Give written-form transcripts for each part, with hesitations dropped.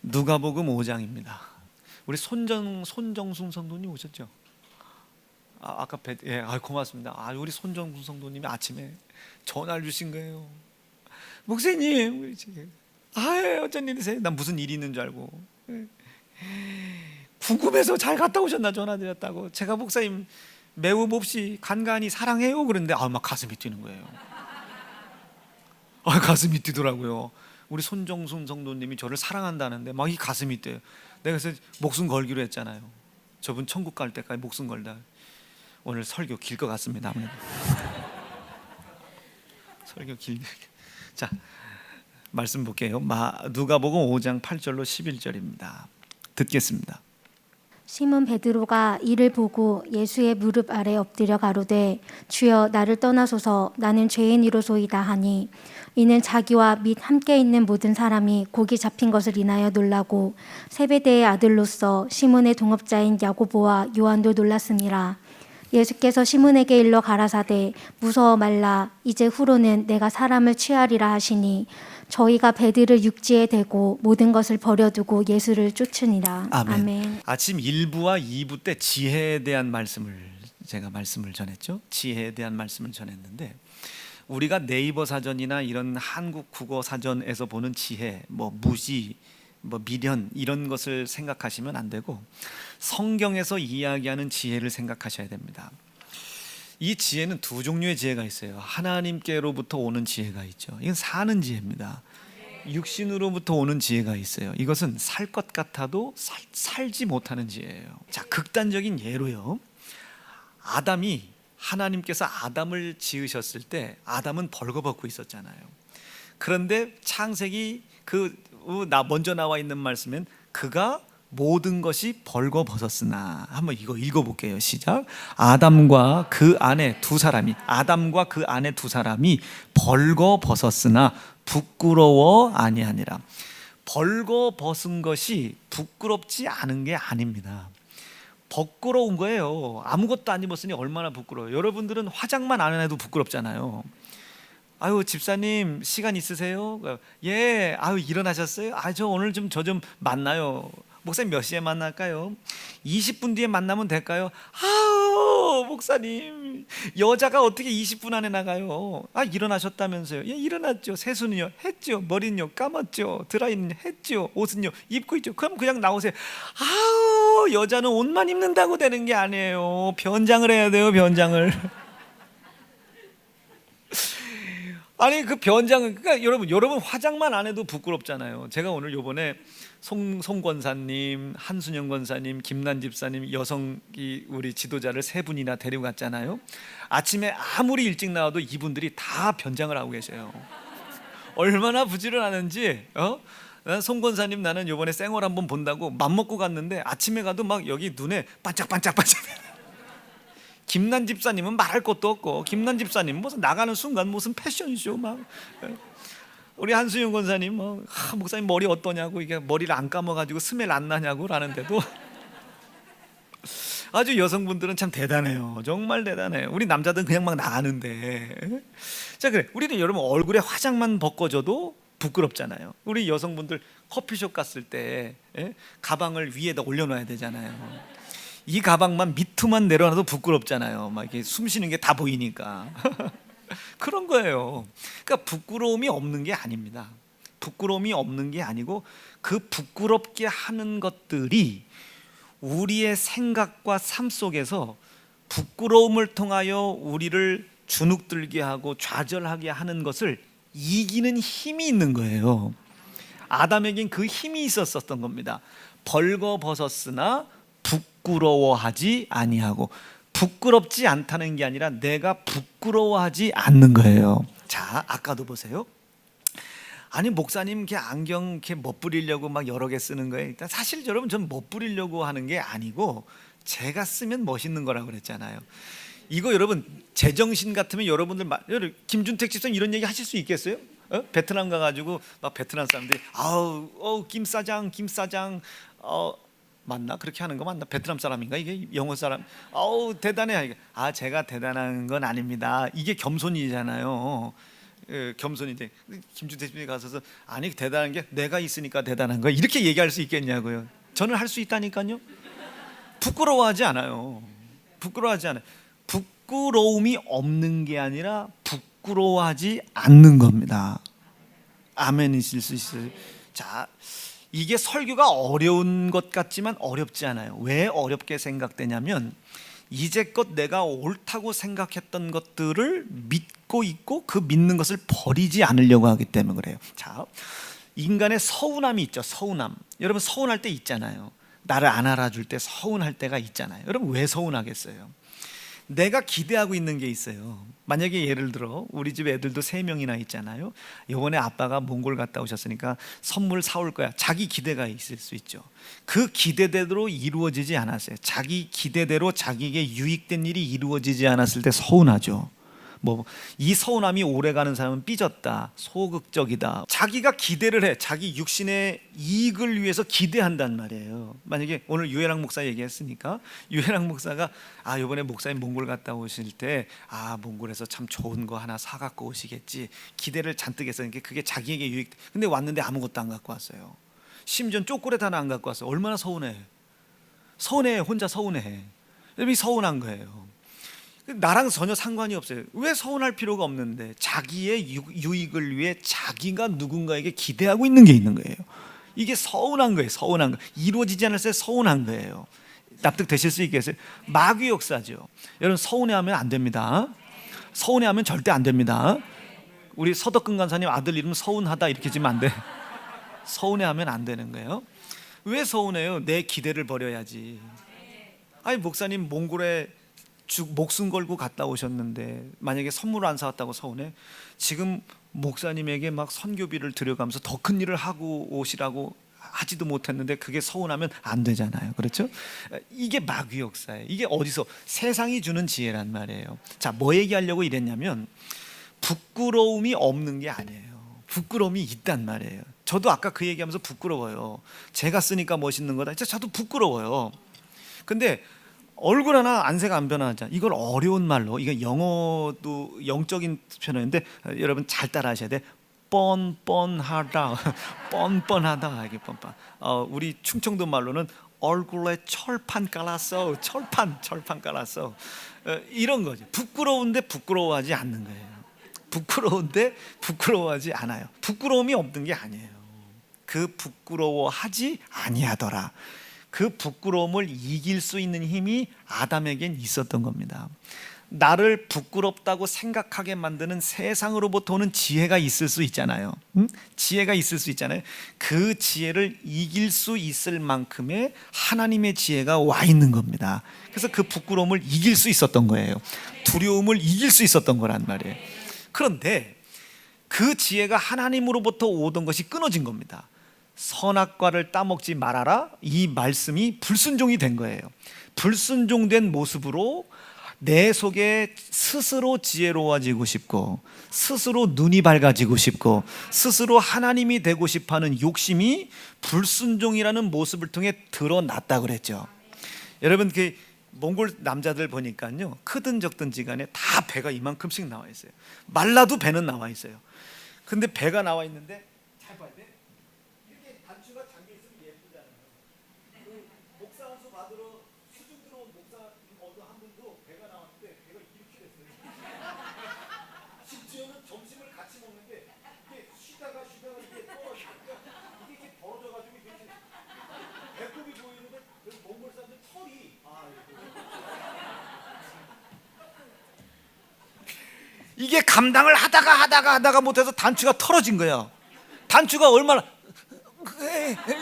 누가복음 5장입니다. 우리 손정순 성도님 오셨죠? 아까 고맙습니다. 우리 손정순 성도님이 아침에 전화를 주신 거예요. 목사님, 어쩐 일이세요? 난 무슨 일이 있는 줄 알고 궁금해서 잘 갔다 오셨나 전화드렸다고. 제가 목사님 매우 몹시 간간히 사랑해요 그런데 막 가슴이 뛰는 거예요. 가슴이 뛰더라고요. 우리 손정순 성도님이 저를 사랑한다는데 막 이 가슴이 뛰어요. 내가 그래서 목숨 걸기로 했잖아요. 저분 천국 갈 때까지 목숨 걸다. 오늘 설교 길 것 같습니다. 설교 길. 자, 말씀 볼게요. 누가복음 5장 8절로 11절입니다. 듣겠습니다. 시몬 베드로가 이를 보고 예수의 무릎 아래 엎드려 가로되 주여 나를 떠나소서 나는 죄인이로소이다 하니 이는 자기와 및 함께 있는 모든 사람이 고기 잡힌 것을 인하여 놀라고 세베대의 아들로서 시몬의 동업자인 야고보와 요한도 놀랐음이라. 예수께서 시몬에게 일러 가라사대 무서워 말라 이제 후로는 내가 사람을 취하리라 하시니 저희가 배들을 육지에 대고 모든 것을 버려두고 예수를 쫓으니라. 아멘. 아침 1부와 2부 때 지혜에 대한 제가 말씀을 전했죠. 지혜에 대한 말씀을 전했는데 우리가 네이버 사전이나 이런 한국 국어 사전에서 보는 지혜, 무지, 미련 이런 것을 생각하시면 안 되고 성경에서 이야기하는 지혜를 생각하셔야 됩니다. 이 지혜는 두 종류의 지혜가 있어요. 하나님께로부터 오는 지혜가 있죠. 이건 사는 지혜입니다. 육신으로부터 오는 지혜가 있어요. 이것은 살 것 같아도 살지 못하는 지혜예요. 자, 극단적인 예로요. 하나님께서 아담을 지으셨을 때 아담은 벌거벗고 있었잖아요. 그런데 창세기 먼저 나와 있는 말씀은 그가 모든 것이 벌거벗었으나, 한번 이거 읽어볼게요. 시작. 아담과 그 안에 두 사람이 벌거벗었으나 부끄러워 아니하니라. 벌거벗은 것이 부끄럽지 않은 게 아닙니다. 부끄러운 거예요. 아무것도 안 입었으니 얼마나 부끄러워요. 여러분들은 화장만 안 해도 부끄럽잖아요. 집사님 시간 있으세요? 예. 일어나셨어요? 저 오늘 저 좀 만나요. 목사님 몇 시에 만날까요? 20분 뒤에 만나면 될까요? 목사님 여자가 어떻게 20분 안에 나가요? 일어나셨다면서요? 예, 일어났죠. 세수는요? 했죠. 머리는요? 감았죠. 드라이는 했죠. 옷은요? 입고 있죠. 그럼 그냥 나오세요. 여자는 옷만 입는다고 되는 게 아니에요. 변장을 해야 돼요. 변장을. 그 변장은, 그러니까 여러분 화장만 안 해도 부끄럽잖아요. 제가 오늘 요번에 송 권사님, 한순영 권사님, 김난 집사님, 우리 지도자를 세 분이나 데리고 갔잖아요. 아침에 아무리 일찍 나와도 이분들이 다 변장을 하고 계셔요. 얼마나 부지런하는지. 송 권사님, 나는 요번에 생얼 한번 본다고 맘먹고 갔는데 아침에 가도 막 여기 눈에 반짝반짝반짝. 김난 집사님은 말할 것도 없고, 김난 집사님 무슨 나가는 순간 무슨 패션쇼 막. 우리 한수영 권사님 목사님 머리 어떠냐고, 이게 머리를 안 감아가지고 스멜 안 나냐고 라는데도 아주 여성분들은 참 대단해요. 정말 대단해요. 우리 남자들은 그냥 막 나가는데. 자, 그래, 우리도 여러분 얼굴에 화장만 벗겨져도 부끄럽잖아요. 우리 여성분들 커피숍 갔을 때 가방을 위에다 올려놔야 되잖아요. 이 가방만 밑으만 내려놔도 부끄럽잖아요. 막 이렇게 숨 쉬는 게 다 보이니까. 그런 거예요. 그러니까 부끄러움이 없는 게 아닙니다. 부끄러움이 없는 게 아니고 그 부끄럽게 하는 것들이 우리의 생각과 삶 속에서 부끄러움을 통하여 우리를 주눅들게 하고 좌절하게 하는 것을 이기는 힘이 있는 거예요. 아담에겐 그 힘이 있었던 겁니다. 벌거벗었으나 부끄러워하지 아니하고, 부끄럽지 않다는 게 아니라 내가 부끄러워하지 않는 거예요. 자, 아까도 보세요. 목사님 이렇게 안경 이렇게 멋부리려고 막 여러 개 쓰는 거예요. 일단 사실 여러분, 전 멋부리려고 하는 게 아니고 제가 쓰면 멋있는 거라고 그랬잖아요. 이거 여러분 제정신 같으면 여러분들 김준택 집사님 이런 얘기 하실 수 있겠어요? 베트남 가가지고 막 베트남 사람들이 김사장 맞나? 그렇게 하는 거 맞나? 베트남 사람인가? 이게 영어 사람. 대단해. 제가 대단한 건 아닙니다. 이게 겸손이잖아요. 겸손히 이제 김준태 대표님이 가서서 아니 대단한 게 내가 있으니까 대단한 거야 이렇게 얘기할 수 있겠냐고요. 저는 할 수 있다니까요. 부끄러워하지 않아요. 부끄러워하지 않아요. 부끄러움이 없는 게 아니라 부끄러워하지 않는 겁니다. 아멘이실 수 있어요. 자, 이게 설교가 어려운 것 같지만 어렵지 않아요. 왜 어렵게 생각되냐면 이제껏 내가 옳다고 생각했던 것들을 믿고 있고 그 믿는 것을 버리지 않으려고 하기 때문에 그래요. 자, 인간의 서운함이 있죠. 서운함. 여러분 서운할 때 있잖아요. 나를 안 알아줄 때 서운할 때가 있잖아요. 여러분 왜 서운하겠어요? 내가 기대하고 있는 게 있어요. 만약에 예를 들어 우리 집 애들도 3명이나 있잖아요. 이번에 아빠가 몽골 갔다 오셨으니까 선물 사올 거야. 자기 기대가 있을 수 있죠. 그 기대대로 이루어지지 않았어요. 자기 기대대로 자기에게 유익된 일이 이루어지지 않았을 때 서운하죠. 이 서운함이 오래가는 사람은 삐졌다, 소극적이다. 자기가 기대를 해. 자기 육신의 이익을 위해서 기대한단 말이에요. 만약에 오늘 유해랑 목사 얘기했으니까 유해랑 목사가 이번에 목사님 몽골 갔다 오실 때 몽골에서 참 좋은 거 하나 사갖고 오시겠지 기대를 잔뜩 했었는데 그게 자기에게 유익. 근데 왔는데 아무것도 안 갖고 왔어요. 심지어 초콜릿 하나 안 갖고 왔어요. 얼마나 서운해. 서운해. 혼자 서운해. 여러분이 서운한 거예요. 나랑 전혀 상관이 없어요. 왜 서운할 필요가 없는데 자기의 유익을 위해 자기가 누군가에게 기대하고 있는 게 있는 거예요. 이게 서운한 거예요. 서운한 거. 이루어지지 않았을 때 서운한 거예요. 납득되실 수 있겠어요? 마귀 역사죠. 여러분 서운해하면 안 됩니다. 서운해하면 절대 안 됩니다. 우리 서덕근 간사님 아들 이름 서운하다 이렇게 지면 안 돼. 서운해하면 안 되는 거예요. 왜 서운해요? 내 기대를 버려야지. 아니 목사님 몽골에 목숨 걸고 갔다 오셨는데 만약에 선물을 안 사왔다고 서운해? 지금 목사님에게 막 선교비를 들여가면서 더 큰 일을 하고 오시라고 하지도 못했는데 그게 서운하면 안 되잖아요. 그렇죠? 이게 마귀 역사예요. 이게 어디서 세상이 주는 지혜란 말이에요. 자, 뭐 얘기하려고 이랬냐면 부끄러움이 없는 게 아니에요. 부끄러움이 있단 말이에요. 저도 아까 그 얘기하면서 부끄러워요. 제가 쓰니까 멋있는 거다. 저도 부끄러워요. 근데 얼굴 하나 안색가 안 변하자. 이걸 어려운 말로, 이거 영어도 영적인 표현인데 여러분 잘 따라하셔야 돼. 뻔뻔하다, 뻔뻔하다 이게 뻔뻔. 우리 충청도 말로는 얼굴에 철판 깔았어, 철판 깔았어. 이런 거죠. 부끄러운데 부끄러워하지 않는 거예요. 부끄러운데 부끄러워하지 않아요. 부끄러움이 없는 게 아니에요. 그 부끄러워하지 아니하더라. 그 부끄러움을 이길 수 있는 힘이 아담에겐 있었던 겁니다. 나를 부끄럽다고 생각하게 만드는 세상으로부터 오는 지혜가 있을 수 있잖아요. 지혜가 있을 수 있잖아요. 그 지혜를 이길 수 있을 만큼의 하나님의 지혜가 와 있는 겁니다. 그래서 그 부끄러움을 이길 수 있었던 거예요. 두려움을 이길 수 있었던 거란 말이에요. 그런데 그 지혜가 하나님으로부터 오던 것이 끊어진 겁니다. 선악과를 따먹지 말아라. 이 말씀이 불순종이 된 거예요. 불순종된 모습으로 내 속에 스스로 지혜로워지고 싶고 스스로 눈이 밝아지고 싶고 스스로 하나님이 되고 싶어하는 욕심이 불순종이라는 모습을 통해 드러났다 그랬죠. 여러분 그 몽골 남자들 보니까요 크든 적든지 간에 다 배가 이만큼씩 나와 있어요. 말라도 배는 나와 있어요. 근데 배가 나와 있는데 잘 봐야 돼. 이렇게 단추가 잠겨 있으면 예쁘잖아요. 그 목사 안수 받으러 수중 들어온 목사 어느 한 분도 배가 나왔는데 배가 이렇게 됐어요. 심지어는 점심을 같이 먹는데 이게 쉬다가 이게 떨어지니까 이게 이렇게 벌어져가지고 이렇게 배꼽이 보이는데 그 몽골 사람들 털이 이게 감당을 하다가 못해서 단추가 털어진 거예요. 단추가 얼마나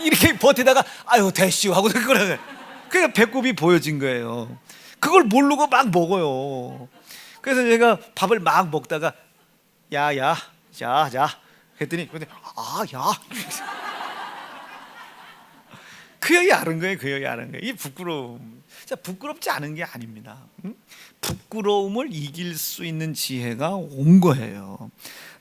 이렇게 버티다가 아유 대시오 하고 그래. 그러니까 배꼽이 보여진 거예요. 그걸 모르고 막 먹어요. 그래서 제가 밥을 막 먹다가 야야 자 그랬더니 야 그 여기 아는 거예요. 그 여기 아는 거예요. 이 부끄러움. 자, 부끄럽지 않은 게 아닙니다. 부끄러움을 이길 수 있는 지혜가 온 거예요.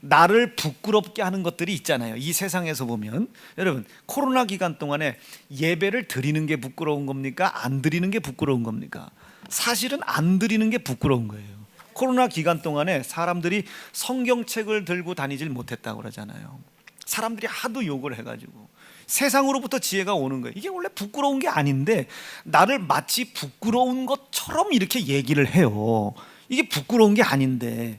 나를 부끄럽게 하는 것들이 있잖아요. 이 세상에서 보면 여러분 코로나 기간 동안에 예배를 드리는 게 부끄러운 겁니까? 안 드리는 게 부끄러운 겁니까? 사실은 안 드리는 게 부끄러운 거예요. 코로나 기간 동안에 사람들이 성경책을 들고 다니질 못했다고 그러잖아요. 사람들이 하도 욕을 해가지고 세상으로부터 지혜가 오는 거예요. 이게 원래 부끄러운 게 아닌데 나를 마치 부끄러운 것처럼 이렇게 얘기를 해요. 이게 부끄러운 게 아닌데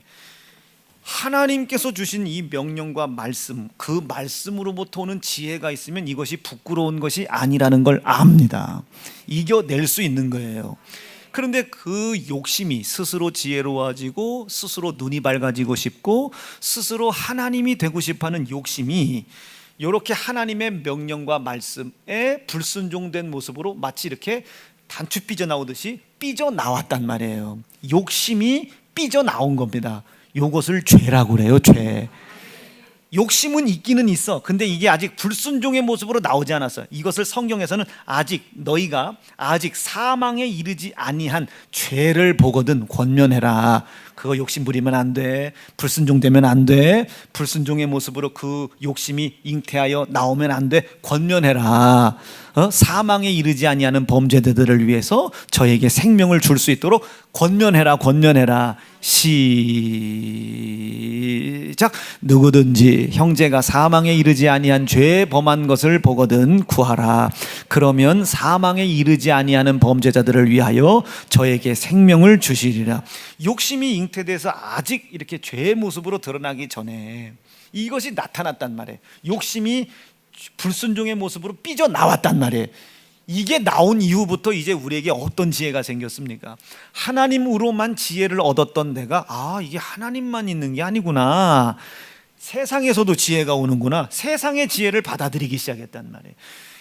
하나님께서 주신 이 명령과 말씀, 그 말씀으로부터 오는 지혜가 있으면 이것이 부끄러운 것이 아니라는 걸 압니다. 이겨낼 수 있는 거예요. 그런데 그 욕심이 스스로 지혜로워지고 스스로 눈이 밝아지고 싶고 스스로 하나님이 되고 싶어하는 욕심이 이렇게 하나님의 명령과 말씀에 불순종된 모습으로 마치 이렇게 단추 삐져나오듯이 삐져나왔단 말이에요. 욕심이 삐져나온 겁니다. 이것을 죄라고 그래요. 죄. 욕심은 있기는 있어. 근데 이게 아직 불순종의 모습으로 나오지 않았어요. 이것을 성경에서는 아직 너희가 아직 사망에 이르지 아니한 죄를 보거든 권면해라. 그거 욕심 부리면 안 돼. 불순종되면 안 돼. 불순종의 모습으로 그 욕심이 잉태하여 나오면 안 돼. 권면해라. 사망에 이르지 아니하는 범죄들을 위해서 저에게 생명을 줄 수 있도록 권면해라. 권면해라. 시작. 누구든지 형제가 사망에 이르지 아니한 죄에 범한 것을 보거든 구하라. 그러면 사망에 이르지 아니하는 범죄자들을 위하여 저에게 생명을 주시리라. 욕심이 잉태돼서 아직 이렇게 죄의 모습으로 드러나기 전에 이것이 나타났단 말이에요. 욕심이 불순종의 모습으로 삐져나왔단 말이에요. 이게 나온 이후부터 이제 우리에게 어떤 지혜가 생겼습니까? 하나님으로만 지혜를 얻었던 내가 이게 하나님만 있는 게 아니구나. 세상에서도 지혜가 오는구나. 세상의 지혜를 받아들이기 시작했단 말이에요.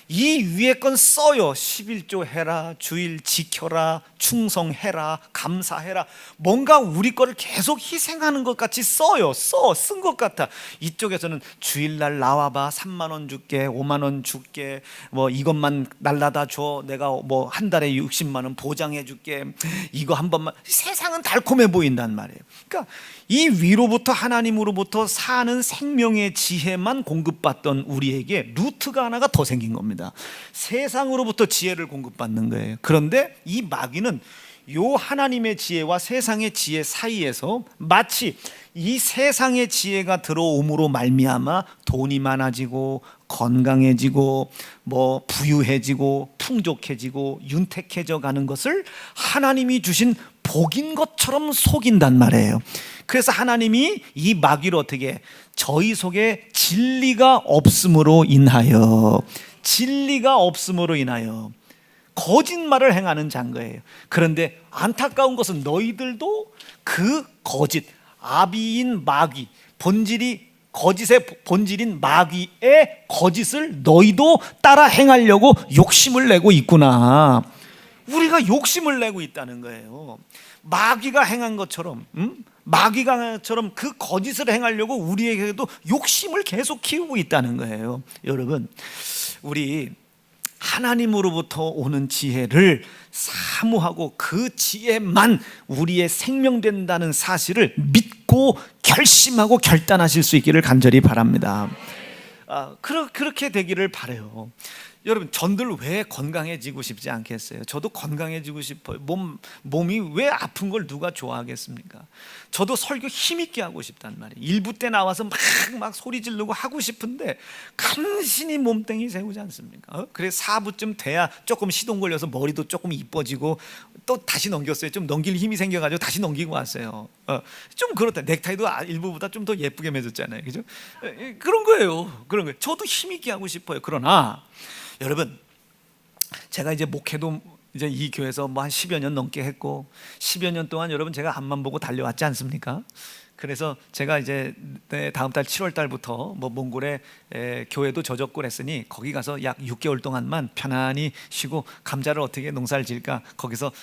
이 위에 건 써요. 11조 해라, 주일 지켜라, 충성해라, 감사해라. 뭔가 우리 거를 계속 희생하는 것 같이 써요. 쓴 것 같아. 이쪽에서는 주일날 나와봐, 3만 원 줄게, 5만 원 줄게, 뭐 이것만 날라다 줘, 내가 뭐 한 달에 60만 원 보장해 줄게, 이거 한 번만. 세상은 달콤해 보인단 말이에요. 그러니까 이 위로부터 하나님으로부터 사는 생명의 지혜만 공급받던 우리에게 루트가 하나가 더 생긴 겁니다. 세상으로부터 지혜를 공급받는 거예요. 그런데 이 마귀는 요 하나님의 지혜와 세상의 지혜 사이에서 마치 이 세상의 지혜가 들어옴으로 말미암아 돈이 많아지고 건강해지고 뭐 부유해지고 풍족해지고 윤택해져 가는 것을 하나님이 주신 복인 것처럼 속인단 말이에요. 그래서 하나님이 이 마귀를 어떻게 저희 속에 진리가 없음으로 인하여 거짓말을 행하는 자인 거예요. 그런데 안타까운 것은 너희들도 그 거짓, 아비인 마귀, 거짓의 본질인 마귀의 거짓을 너희도 따라 행하려고 욕심을 내고 있구나. 우리가 욕심을 내고 있다는 거예요. 마귀가 행한 것처럼, 그 거짓을 행하려고 우리에게도 욕심을 계속 키우고 있다는 거예요. 여러분, 우리 하나님으로부터 오는 지혜를 사모하고 그 지혜만 우리의 생명된다는 사실을 믿고 결심하고 결단하실 수 있기를 간절히 바랍니다. 그렇게 되기를 바라요. 여러분, 전들 왜 건강해지고 싶지 않겠어요? 저도 건강해지고 싶어요. 몸이 왜 아픈 걸 누가 좋아하겠습니까? 저도 설교 힘있게 하고 싶단 말이에요. 일부 때 나와서 막 소리 지르고 하고 싶은데 간신히 몸땡이 세우지 않습니까? 그래서 4부쯤 돼야 조금 시동 걸려서 머리도 조금 이뻐지고 또 다시 넘겼어요. 좀 넘길 힘이 생겨가지고 다시 넘기고 왔어요. 좀 그렇다. 넥타이도 일부보다 좀 더 예쁘게 맺었잖아요. 그죠? 그런 거예요. 저도 힘있게 하고 싶어요. 그러나 여러분, 제가 이제 목회도 이제 이 교회에서 뭐 한 10여 년 넘게 했고 10여 년 동안 여러분 제가 앞만 보고 달려왔지 않습니까? 그래서 제가 이제 다음 달 7월 달부터 뭐 몽골에 교회도 저적고 했으니 거기 가서 약 6개월 동안만 편안히 쉬고 감자를 어떻게 농사를 지을까, 거기서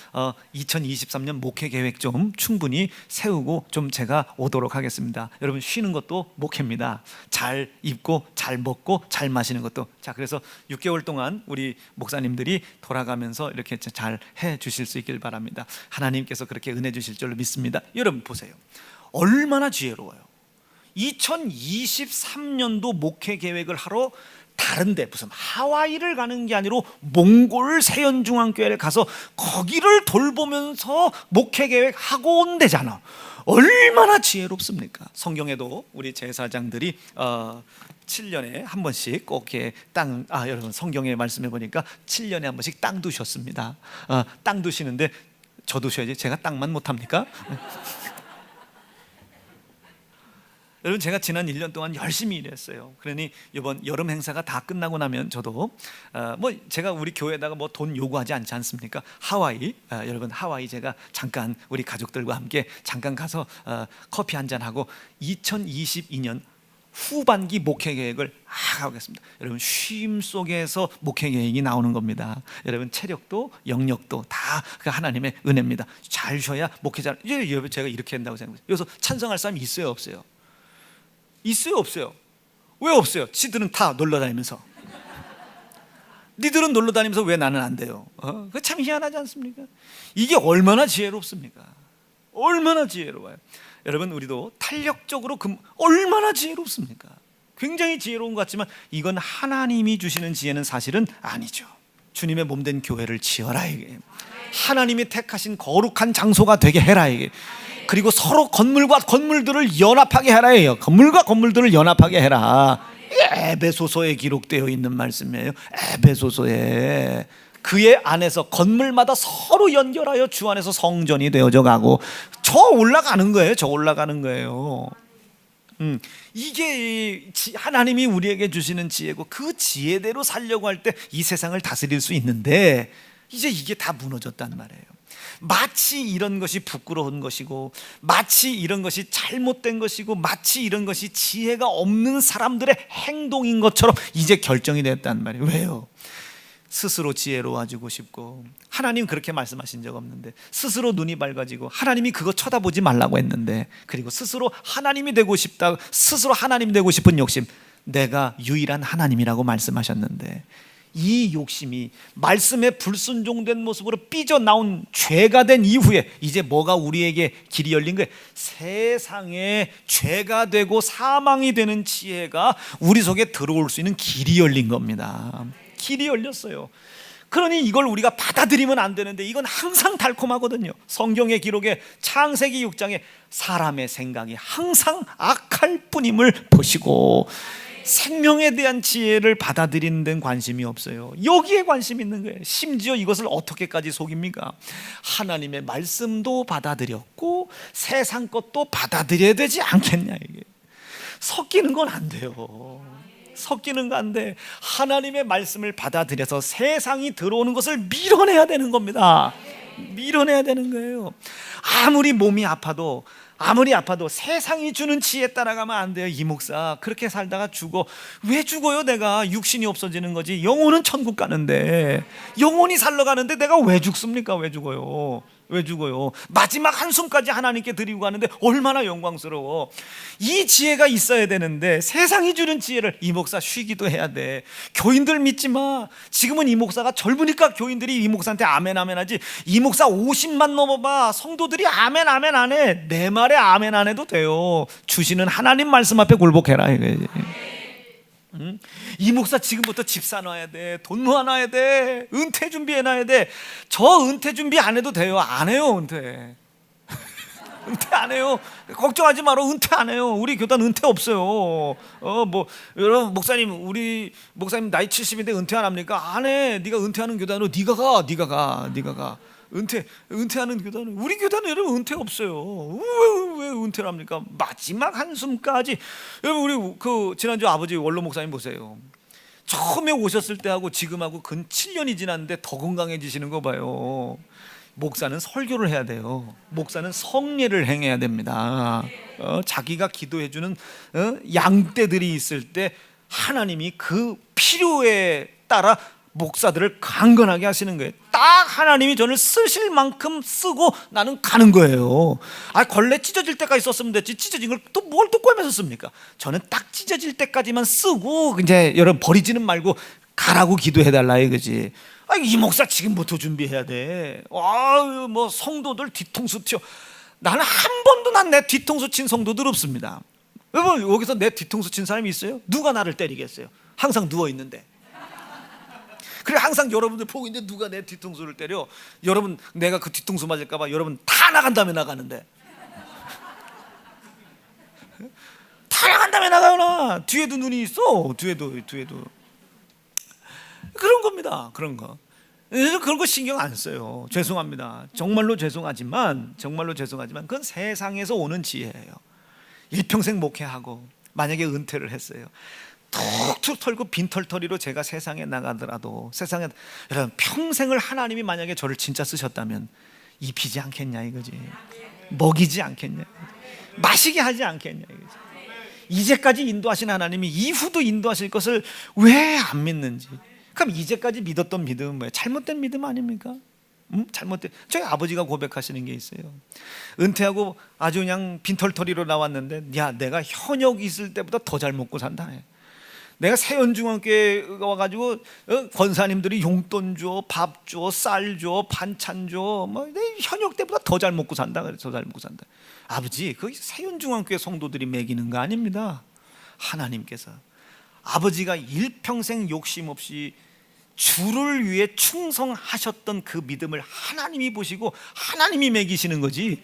2023년 목회 계획 좀 충분히 세우고 좀 제가 오도록 하겠습니다. 여러분, 쉬는 것도 목회입니다. 잘 입고 잘 먹고 잘 마시는 것도. 자, 그래서 6개월 동안 우리 목사님들이 돌아가면서 이렇게 잘 해 주실 수 있길 바랍니다. 하나님께서 그렇게 은혜 주실 줄로 믿습니다. 여러분 보세요. 얼마나 지혜로워요. 2023년도 목회 계획을 하러 다른데 무슨 하와이를 가는 게 아니라 몽골 세연중앙교회를 가서 거기를 돌보면서 목회 계획하고 온 데잖아. 얼마나 지혜롭습니까? 성경에도 우리 제사장들이 7년에 한 번씩 꼭 이렇게 여러분 성경에 말씀해 보니까 7년에 한 번씩 땅 두셨습니다. 땅 두시는데 저 두셔야지 제가 땅만 못합니까? 여러분 제가 지난 1년 동안 열심히 일했어요. 그러니 이번 여름 행사가 다 끝나고 나면 저도 제가 우리 교회에다가 돈 요구하지 않지 않습니까? 하와이 여러분 하와이 제가 잠깐 우리 가족들과 함께 잠깐 가서 커피 한잔 하고 2022년 후반기 목회 계획을 하겠습니다. 여러분 쉼 속에서 목회 계획이 나오는 겁니다. 여러분 체력도 영역도 다 그 하나님의 은혜입니다. 잘 쉬어야 목회자. 제가 이렇게 한다고 생각해요. 여기서 찬성할 사람이 있어요 없어요? 있어요 없어요? 왜 없어요? 지들은 다 놀러 다니면서. 니들은 놀러 다니면서 왜 나는 안 돼요? 그거 참 희한하지 않습니까? 이게 얼마나 지혜롭습니까? 얼마나 지혜로워요. 여러분 우리도 탄력적으로 얼마나 지혜롭습니까? 굉장히 지혜로운 것 같지만 이건 하나님이 주시는 지혜는 사실은 아니죠. 주님의 몸된 교회를 지어라 이게. 하나님이 택하신 거룩한 장소가 되게 해라 이게. 그리고 서로 건물과 건물들을 연합하게 해라 해요. 건물과 건물들을 연합하게 해라. 에베소서에 기록되어 있는 말씀이에요. 에베소서에 그의 안에서 건물마다 서로 연결하여 주 안에서 성전이 되어져 가고 저 올라가는 거예요. 저 올라가는 거예요. 이게 하나님이 우리에게 주시는 지혜고 그 지혜대로 살려고 할 때 이 세상을 다스릴 수 있는데 이제 이게 다 무너졌단 말이에요. 마치 이런 것이 부끄러운 것이고 마치 이런 것이 잘못된 것이고 마치 이런 것이 지혜가 없는 사람들의 행동인 것처럼 이제 결정이 됐단 말이에요. 왜요? 스스로 지혜로워지고 싶고 하나님 그렇게 말씀하신 적 없는데 스스로 눈이 밝아지고 하나님이 그거 쳐다보지 말라고 했는데 그리고 스스로 하나님이 되고 싶다 스스로 하나님 되고 싶은 욕심 내가 유일한 하나님이라고 말씀하셨는데 이 욕심이 말씀에 불순종된 모습으로 삐져나온 죄가 된 이후에 이제 뭐가 우리에게 길이 열린 거예요? 세상에 죄가 되고 사망이 되는 지혜가 우리 속에 들어올 수 있는 길이 열린 겁니다. 길이 열렸어요. 그러니 이걸 우리가 받아들이면 안 되는데 이건 항상 달콤하거든요. 성경의 기록에 창세기 6장에 사람의 생각이 항상 악할 뿐임을 보시고 생명에 대한 지혜를 받아들이는 데는 관심이 없어요. 여기에 관심이 있는 거예요. 심지어 이것을 어떻게까지 속입니까? 하나님의 말씀도 받아들였고 세상 것도 받아들여야 되지 않겠냐 이게. 섞이는 건 안 돼요. 섞이는 거 안 돼. 하나님의 말씀을 받아들여서 세상이 들어오는 것을 밀어내야 되는 겁니다. 밀어내야 되는 거예요. 아무리 몸이 아파도 세상이 주는 지혜 따라가면 안 돼요. 이 목사 그렇게 살다가 죽어. 왜 죽어요? 내가 육신이 없어지는 거지. 영혼은 천국 가는데 영혼이 살러 가는데 내가 왜 죽습니까? 왜 죽어요? 왜 죽어요? 마지막 한숨까지 하나님께 드리고 가는데 얼마나 영광스러워. 이 지혜가 있어야 되는데 세상이 주는 지혜를 이 목사 쉬기도 해야 돼. 교인들 믿지 마. 지금은 이 목사가 젊으니까 교인들이 이 목사한테 아멘 아멘 하지. 이 목사 50만 넘어봐. 성도들이 아멘 아멘 안 해. 내 말에 아멘 안 해도 돼요. 주시는 하나님 말씀 앞에 굴복해라 이거지. 이 목사 지금부터 집 사놔야 돼. 돈 모아놔야 돼. 은퇴 준비해놔야 돼. 저 은퇴 준비 안 해도 돼요. 안 해요 은퇴. 은퇴 안 해요. 걱정하지 마라. 은퇴 안 해요. 우리 교단 은퇴 없어요. 여러분 목사님 우리 목사님 나이 70인데 은퇴 안 합니까? 안 해. 네가 은퇴하는 교단으로 네가 가. 은퇴하는 교단은 우리 교단은 여러분 은퇴 없어요. 왜 은퇴를 합니까? 마지막 한숨까지. 여러분 우리 지난주 아버지 원로 목사님 보세요. 처음에 오셨을 때하고 지금하고 근 7년이 지났는데 더 건강해지시는 거 봐요. 목사는 설교를 해야 돼요. 목사는 성례를 행해야 됩니다. 자기가 기도해주는 양떼들이 있을 때 하나님이 그 필요에 따라 목사들을 강건하게 하시는 거예요. 딱 하나님이 저를 쓰실 만큼 쓰고 나는 가는 거예요. 걸레 찢어질 때까지 썼으면 됐지 찢어진 걸 또 뭘 또 꿰매서 씁니까? 저는 딱 찢어질 때까지만 쓰고 이제 여러분 버리지는 말고 가라고 기도해달라 이거지. 이 목사 지금부터 준비해야 돼. 성도들 뒤통수 튀어. 나는 한 번도 내 뒤통수 친 성도들 없습니다. 여러분 여기서 내 뒤통수 친 사람이 있어요? 누가 나를 때리겠어요? 항상 누워 있는데. 그래 항상 여러분들 보고 있는데 누가 내 뒤통수를 때려. 여러분 내가 그 뒤통수 맞을까 봐 여러분 다 나간 다음에 나가는데. 다 나간 다음에 나가요나. 뒤에도 눈이 있어. 뒤에도 그런 겁니다. 그런 거. 그런 거 신경 안 써요. 죄송합니다. 정말로 죄송하지만 그건 세상에서 오는 지혜예요. 일평생 목회하고 만약에 은퇴를 했어요. 툭툭 털고 빈털터리로 제가 세상에 나가더라도 세상에 여러분 평생을 하나님이 만약에 저를 진짜 쓰셨다면 입히지 않겠냐 이거지. 먹이지 않겠냐, 마시게 하지 않겠냐 이거지. 이제까지 인도하신 하나님이 이후도 인도하실 것을 왜 안 믿는지. 그럼 이제까지 믿었던 믿음은 뭐예요? 잘못된 믿음 아닙니까? 잘못된. 저희 아버지가 고백하시는 게 있어요. 은퇴하고 아주 그냥 빈털터리로 나왔는데, 야 내가 현역 있을 때보다 더 잘 먹고 산다. 내가 세연중앙교회 와가지고 권사님들이 용돈 줘, 밥 줘, 쌀 줘, 반찬 줘, 뭐 현역 때보다 더 잘 먹고 산다. 그래, 더 잘 먹고 산다. 아버지, 그 세연중앙교회 성도들이 먹이는 거 아닙니다. 하나님께서. 아버지가 일평생 욕심 없이 주를 위해 충성하셨던 그 믿음을 하나님이 보시고 하나님이 먹이시는 거지.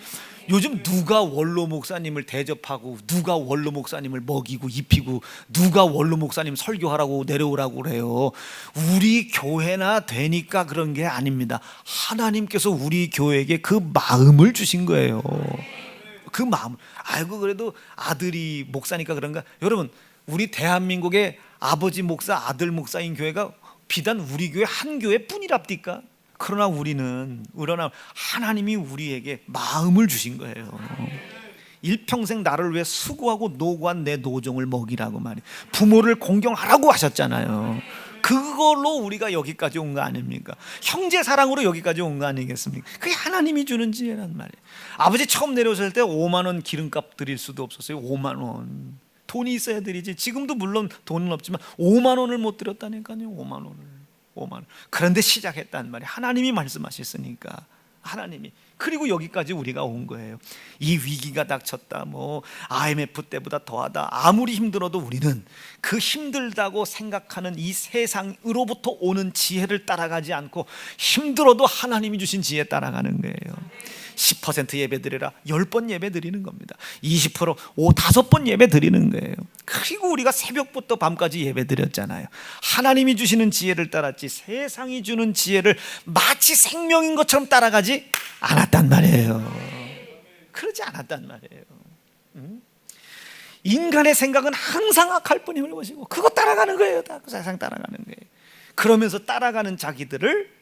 요즘 누가 원로 목사님을 대접하고 누가 원로 목사님을 먹이고 입히고 누가 원로 목사님 설교하라고 내려오라고 그래요. 우리 교회나 되니까 그런 게 아닙니다. 하나님께서 우리 교회에게 그 마음을 주신 거예요. 그 마음. 아이고 그래도 아들이 목사니까 그런가. 여러분 우리 대한민국의 아버지 목사 아들 목사인 교회가 비단 우리 교회 한 교회뿐이랍니까? 그러나 하나님이 우리에게 마음을 주신 거예요. 일평생 나를 위해 수고하고 노고한 내 노종을 먹이라고 말이에요. 부모를 공경하라고 하셨잖아요. 그걸로 우리가 여기까지 온 거 아닙니까? 형제 사랑으로 여기까지 온 거 아니겠습니까? 그게 하나님이 주는 지혜란 말이에요. 아버지 처음 내려오실 때 5만 원 기름값 드릴 수도 없었어요. 5만 원. 돈이 있어야 드리지. 지금도 물론 돈은 없지만 5만 원을 못 드렸다니까요. 5만 원을. 그런데 시작했단 말이에요. 하나님이 말씀하셨으니까. 하나님이. 그리고 여기까지 우리가 온 거예요. 이 위기가 닥쳤다, 뭐 IMF 때보다 더하다, 아무리 힘들어도 우리는 그 힘들다고 생각하는 이 세상으로부터 오는 지혜를 따라가지 않고 힘들어도 하나님이 주신 지혜 따라가는 거예요. 10% 예배 드리라 10번 예배 드리는 겁니다. 20% 5번 예배 드리는 거예요. 그리고 우리가 새벽부터 밤까지 예배 드렸잖아요. 하나님이 주시는 지혜를 따랐지 세상이 주는 지혜를 마치 생명인 것처럼 따라가지 않았단 말이에요. 그러지 않았단 말이에요. 인간의 생각은 항상 악할 뿐임을 보시고 그거 따라가는 거예요. 다 그 세상 따라가는 거예요. 그러면서 따라가는 자기들을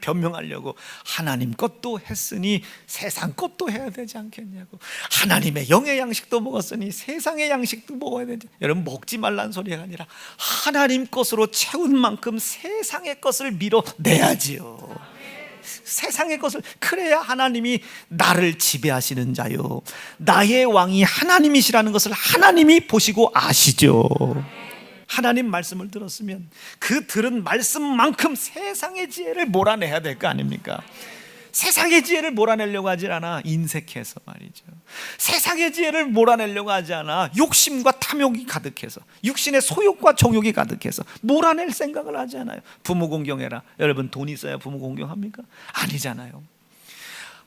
변명하려고 하나님 것도 했으니 세상 것도 해야 되지 않겠냐고. 하나님의 영의 양식도 먹었으니 세상의 양식도 먹어야 되지. 여러분 먹지 말라는 소리가 아니라 하나님 것으로 채운 만큼 세상의 것을 밀어내야지요. 세상의 것을. 그래야 하나님이 나를 지배하시는 자요, 나의 왕이 하나님이시라는 것을 하나님이 보시고 아시죠. 하나님 말씀을 들었으면 그 들은 말씀만큼 세상의 지혜를 몰아내야 될 거 아닙니까? 세상의 지혜를 몰아내려고 하지 않아. 인색해서 말이죠. 세상의 지혜를 몰아내려고 하지 않아. 욕심과 탐욕이 가득해서, 육신의 소욕과 정욕이 가득해서 몰아낼 생각을 하지 않아요. 부모 공경해라. 여러분 돈 있어야 부모 공경합니까? 아니잖아요.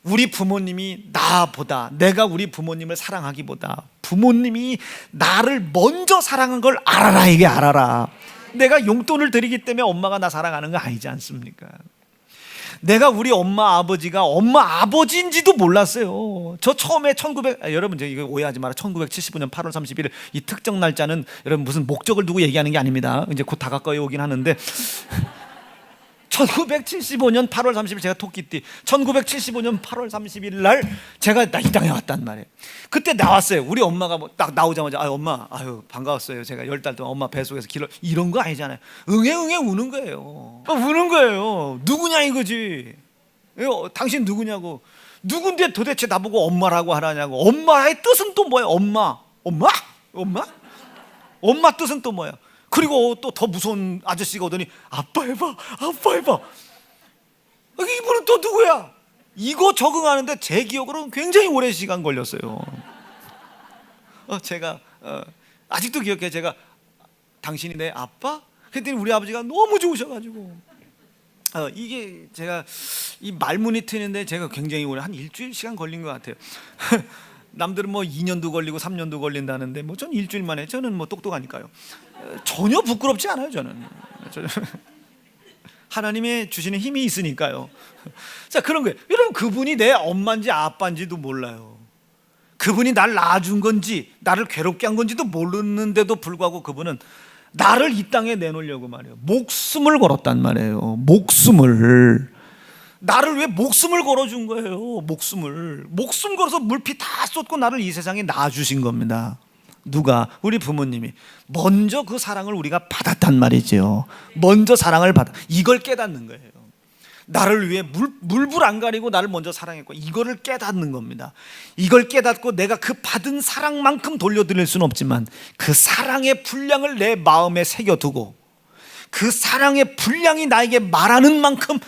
우리 부모님이 나보다, 내가 우리 부모님을 사랑하기보다 부모님이 나를 먼저 사랑한 걸 알아라. 이게 알아라. 내가 용돈을 드리기 때문에 엄마가 나 사랑하는 거 아니지 않습니까? 내가 우리 엄마 아버지가 엄마 아버지인지도 몰랐어요. 저 처음에 여러분 이거 오해하지 마라. 1975년 8월 31일 이 특정 날짜는 여러분 무슨 목적을 두고 얘기하는 게 아닙니다. 이제 곧 다가까이 오긴 하는데 1975년 8월 30일 제가 토끼띠, 1975년 8월 31일 날 제가 이 땅에 왔단 말이에요. 그때 나왔어요. 우리 엄마가 뭐 딱 나오자마자 아유 엄마 아유 반가웠어요. 제가 10달 동안 엄마 뱃속에서 길러 이런 거 아니잖아요. 응애 우는 거예요. 우는 거예요. 누구냐 이거지. 당신 누구냐고. 누군데 도대체 나보고 엄마라고 하라냐고. 엄마의 뜻은 또 뭐야? 엄마 뜻은 또 뭐야? 그리고 또 더 무서운 아저씨가 오더니 아빠 해봐. 이분은 또 누구야? 이거 적응하는데 제 기억으로는 굉장히 오랜 시간 걸렸어요. 제가 아직도 기억해. 제가 당신이 내 아빠? 그랬더니 우리 아버지가 너무 좋으셔가지고 이게 제가 이 말문이 트는데 제가 굉장히 오래 한 일주일 시간 걸린 것 같아요. 남들은 뭐 2년도 걸리고 3년도 걸린다는데 뭐 전 일주일 만에, 저는 뭐 똑똑하니까요. 전혀 부끄럽지 않아요. 저는 하나님의 주시는 힘이 있으니까요. 자, 그런 거예요. 여러분, 그분이 내 엄마인지 아빠인지도 몰라요. 그분이 날 낳아준 건지 나를 괴롭게 한 건지도 모르는데도 불구하고 그분은 나를 이 땅에 내놓으려고 말이에요. 목숨을 걸었단 말이에요. 목숨을. 나를 왜 목숨을 걸어준 거예요. 목숨 걸어서 물피 다 쏟고 나를 이 세상에 낳아주신 겁니다. 누가? 우리 부모님이 먼저 그 사랑을 우리가 받았단 말이죠. 먼저 사랑을 받아. 이걸 깨닫는 거예요. 나를 위해 물불 안 가리고 나를 먼저 사랑했고, 이거를 깨닫는 겁니다. 이걸 깨닫고 내가 그 받은 사랑만큼 돌려드릴 수는 없지만 그 사랑의 분량을 내 마음에 새겨두고 그 사랑의 분량이 나에게 말하는 만큼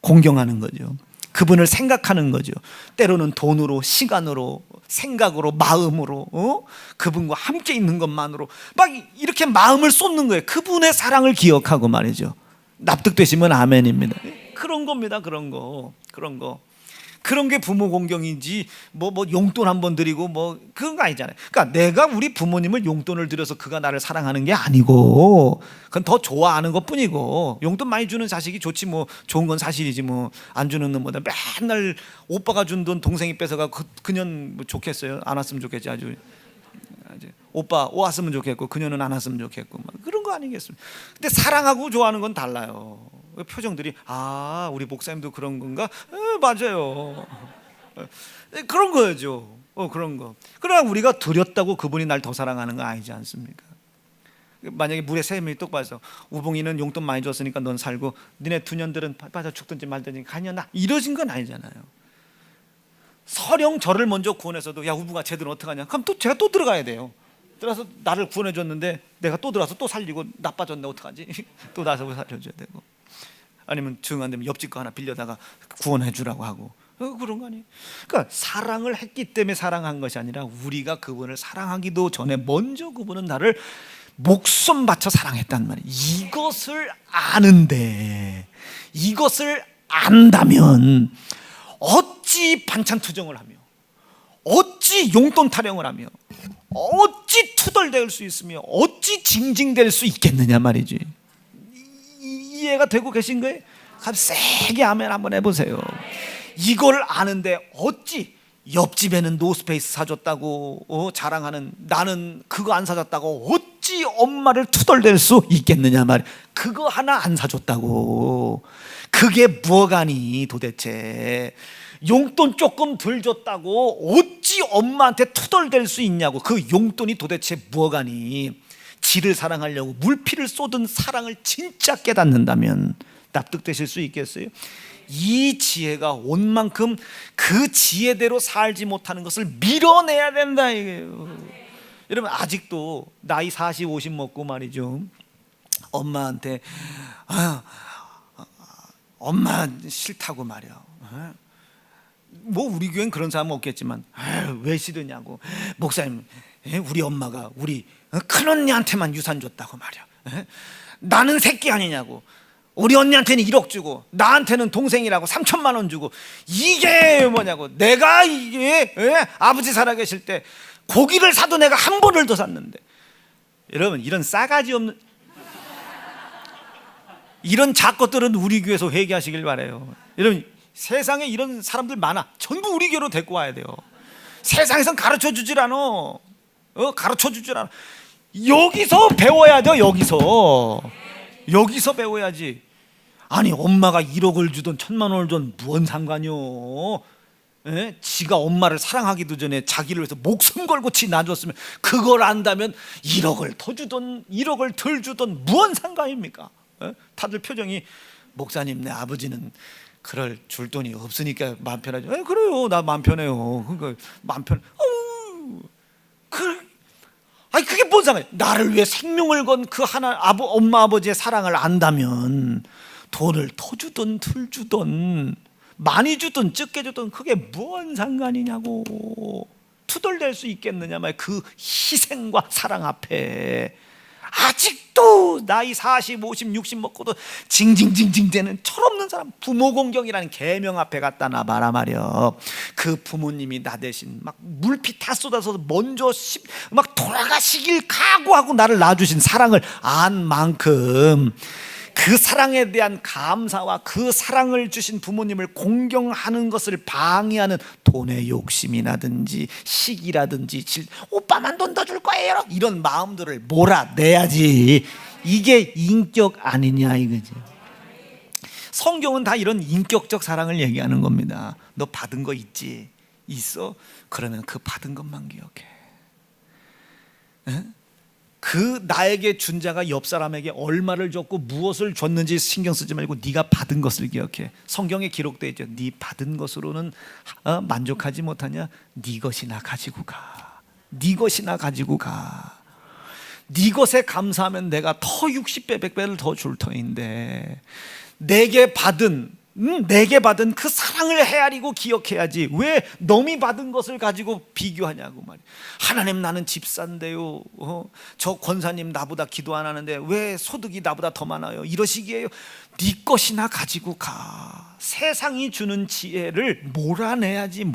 공경하는 거죠. 그분을 생각하는 거죠. 때로는 돈으로, 시간으로, 생각으로, 마음으로, 그분과 함께 있는 것만으로 막 이렇게 마음을 쏟는 거예요. 그분의 사랑을 기억하고 말이죠. 납득되시면 아멘입니다. 그런 겁니다. 그런 게 부모 공경이지 뭐 용돈 한번 드리고 뭐 그런 거 아니잖아요. 그러니까 내가 우리 부모님을 용돈을 드려서 그가 나를 사랑하는 게 아니고, 그건 더 좋아하는 것뿐이고, 용돈 많이 주는 자식이 좋지 뭐, 좋은 건 사실이지 뭐, 안 주는 놈보다 맨날 오빠가 준 돈 동생이 뺏어가 그년 뭐 좋겠어요? 안 왔으면 좋겠지. 아주 오빠 왔으면 좋겠고 그녀는 안 왔으면 좋겠고 막 그런 거 아니겠습니까? 근데 사랑하고 좋아하는 건 달라요. 표정들이 우리 목사님도 그런 건가? 맞아요. 그런 거죠. 그런 거. 그러나 우리가 드렸다고 그분이 날 더 사랑하는 거 아니지 않습니까? 만약에 물에 세 명이 똑 빠져서 우봉이는 용돈 많이 줬으니까 넌 살고 니네 두 년들은 빠져 죽든지 말든지 가냐나 이러진 건 아니잖아요. 설령 저를 먼저 구원해서도 야 우봉아 쟤들은 어떡하냐? 그럼 또 제가 또 들어가야 돼요. 들어서 나를 구원해줬는데 내가 또 들어와서 또 살리고 나빠졌네 어떡하지? 또 나서 살려줘야 되고, 아니면 정 안 되면 옆집 거 하나 빌려다가 구원해 주라고 하고 그런 거 아니에요? 그러니까 사랑을 했기 때문에 사랑한 것이 아니라 우리가 그분을 사랑하기도 전에 먼저 그분은 나를 목숨 바쳐 사랑했단 말이에요. 이것을 아는데, 이것을 안다면 어찌 반찬 투정을 하며, 어찌 용돈 타령을 하며, 어찌 투덜댈 수 있으며, 어찌 징징댈 수 있겠느냐 말이지. 이해가 되고 계신 거예요? 세게 아멘 한번 해보세요. 이걸 아는데 어찌 옆집에는 노스페이스 사줬다고 자랑하는 나는 그거 안 사줬다고 어찌 엄마를 투덜댈 수 있겠느냐 말이에요. 그거 하나 안 사줬다고 그게 뭐가니 도대체. 용돈 조금 덜 줬다고 어찌 엄마한테 투덜댈 수 있냐고. 그 용돈이 도대체 뭐가니. 지를 사랑하려고 물피를 쏟은 사랑을 진짜 깨닫는다면 납득되실 수 있겠어요? 이 지혜가 온 만큼 그 지혜대로 살지 못하는 것을 밀어내야 된다 이게요. 여러분, 아직도 나이 40, 50 먹고 말이죠, 엄마한테 엄마 싫다고 말이야. 뭐 우리 교회는 그런 사람은 없겠지만 왜 싫으냐고. 목사님, 우리 엄마가 우리 큰언니한테만 유산 줬다고 말이야. 나는 새끼 아니냐고. 우리 언니한테는 1억 주고 나한테는 동생이라고 3천만 원 주고. 이게 뭐냐고. 내가 이게 아버지 살아계실 때 고기를 사도 내가 한 번을 더 샀는데. 여러분, 이런 싸가지 없는 이런 작것들은 우리 교회에서 회개하시길 바라요. 여러분, 세상에 이런 사람들 많아. 전부 우리 교회로 데리고 와야 돼요. 세상에선 가르쳐 주질 않아. 가르쳐 주질 않아. 여기서 배워야 돼요. 여기서 배워야지. 아니, 엄마가 1억을 주든 1,000만 원을 주든 무슨 상관이요? 지가 엄마를 사랑하기도 전에 자기를 위해서 목숨 걸고 지 놔줬으면 그걸 안다면 1억을 더 주든 1억을 덜 주든 무슨 상관입니까? 다들 표정이, 목사님, 내 아버지는 그럴 줄 돈이 없으니까 마음 편하죠. 그래요, 나 마음 편해요. 그러니까 마음 편. 그게 뭔 상관이야? 나를 위해 생명을 건 그 엄마 아버지의 사랑을 안다면 돈을 더 주든 덜 주든 많이 주든 적게 주든 그게 뭔 상관이냐고. 투덜댈 수 있겠느냐 말. 그 희생과 사랑 앞에 아직도 나이 40, 50, 60 먹고도 징징징징 되는 철없는 사람, 부모 공경이라는 계명 앞에 갖다 놔봐라 말이야. 그 부모님이 나 대신 막 물피 다 쏟아서 먼저 막 돌아가시길 각오하고 나를 낳아주신 사랑을 안 만큼 그 사랑에 대한 감사와 그 사랑을 주신 부모님을 공경하는 것을 방해하는 돈의 욕심이라든지 시기라든지 오빠만 돈 더 줄 거예요 이런 마음들을 몰아내야지. 이게 인격 아니냐 이거죠. 성경은 다 이런 인격적 사랑을 얘기하는 겁니다. 너 받은 거 있지? 있어? 그러면 그 받은 것만 기억해. 에? 그 나에게 준 자가 옆 사람에게 얼마를 줬고 무엇을 줬는지 신경 쓰지 말고 네가 받은 것을 기억해. 성경에 기록되어 있죠. 네 받은 것으로는 만족하지 못하냐? 네 것이나 가지고 가. 네 것이나 가지고 가. 네 것에 감사하면 내가 더 60배 100배를 더 줄 터인데 내게 받은 그 사랑을 헤아리고 기억해야지. 왜 넘이 받은 것을 가지고 비교하냐고 말이야. 하나님 나는 집사인데요, 저 권사님 나보다 기도 안 하는데 왜 소득이 나보다 더 많아요 이러시기에요. 네 것이나 가지고 가. 세상이 주는 지혜를 몰아내야지.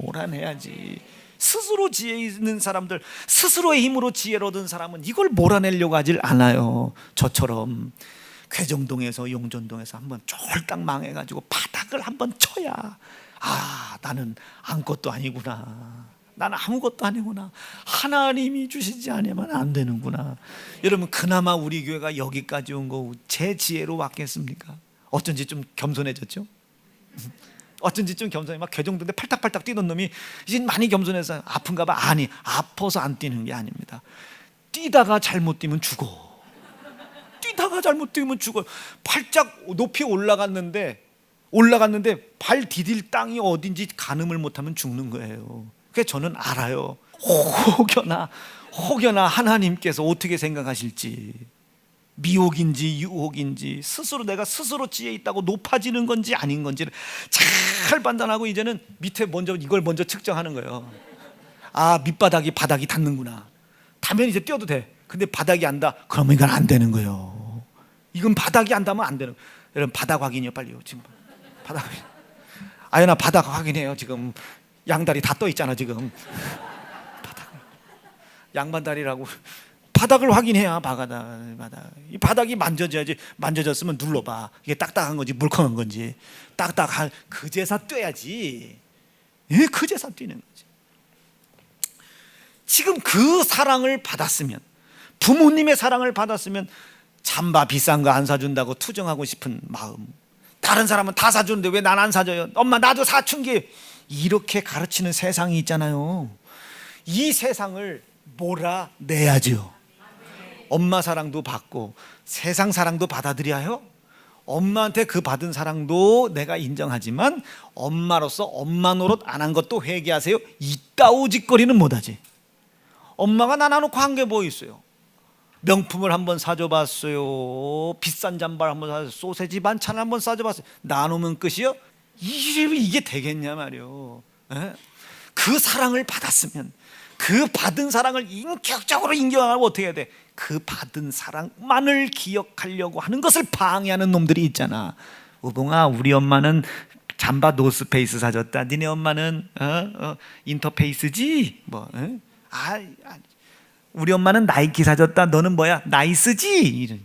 스스로 지혜 있는 사람들, 스스로의 힘으로 지혜를 얻은 사람은 이걸 몰아내려고 하질 않아요. 저처럼 괴정동에서 용전동에서 한번 쫄딱 망해가지고 바닥을 한번 쳐야 나는 아무것도 아니구나. 나는 아무것도 아니구나. 하나님이 주시지 않으면 안 되는구나. 여러분 그나마 우리 교회가 여기까지 온 거 제 지혜로 왔겠습니까? 어쩐지 좀 겸손해졌죠? 어쩐지 좀 겸손해. 막 괴정동에 팔딱팔딱 뛰던 놈이 이제 많이 겸손해서 아픈가 봐. 아니, 아파서 안 뛰는 게 아닙니다. 뛰다가 잘못 뛰면 죽어. 잘못 뛰면 죽어요. 팔짝 높이 올라갔는데 발 디딜 땅이 어딘지 가늠을 못하면 죽는 거예요. 그래서 저는 알아요. 혹여나 하나님께서 어떻게 생각하실지, 미혹인지 유혹인지, 내가 스스로 지혜 있다고 높아지는 건지 아닌 건지를 잘 판단하고 이제는 밑에 이걸 먼저 측정하는 거예요. 밑바닥이 바닥이 닿는구나. 닿으면 이제 뛰어도 돼. 근데 바닥이 안 닿아. 그러면 이건 안 되는 거예요. 이건 바닥이 안 닿으면 안 되는 거예요. 여러분 바닥 확인이요 빨리요. 지금 바닥 확인. 아연아 바닥 확인해요. 지금 양다리 다 떠 있잖아 지금. 양반다리라고. 바닥을 확인해야 바닥. 이 바닥이 만져져야지. 만져졌으면 눌러봐. 이게 딱딱한 건지 물컹한 건지. 딱딱한 그제서 뛰어야지. 그제서 뛰는 거지. 지금 그 사랑을 받았으면, 부모님의 사랑을 받았으면 잠바 비싼 거 안 사준다고 투정하고 싶은 마음, 다른 사람은 다 사주는데 왜 난 안 사줘요? 엄마 나도 사춘기. 이렇게 가르치는 세상이 있잖아요. 이 세상을 몰아내야죠. 엄마 사랑도 받고 세상 사랑도 받아들여요. 엄마한테 그 받은 사랑도 내가 인정하지만 엄마로서 엄마 노릇 안 한 것도 회개하세요. 이따오 짓거리는 못하지. 엄마가 나 놔놓고 한 게 뭐 있어요? 명품을 한번 사줘봤어요. 비싼 잠바를 한번 사줬어요. 소세지 반찬을 한번 사줘봤어요. 나누면 끝이요? 이게 되겠냐 말이요. 그 사랑을 받았으면 그 받은 사랑을 인격적으로 인정하고 어떻게 해야 돼? 그 받은 사랑만을 기억하려고 하는 것을 방해하는 놈들이 있잖아. 우봉아, 우리 엄마는 잠바 노스페이스 사줬다. 니네 엄마는 인터페이스지? 우리 엄마는 나이키 사줬다. 너는 뭐야? 나이스지?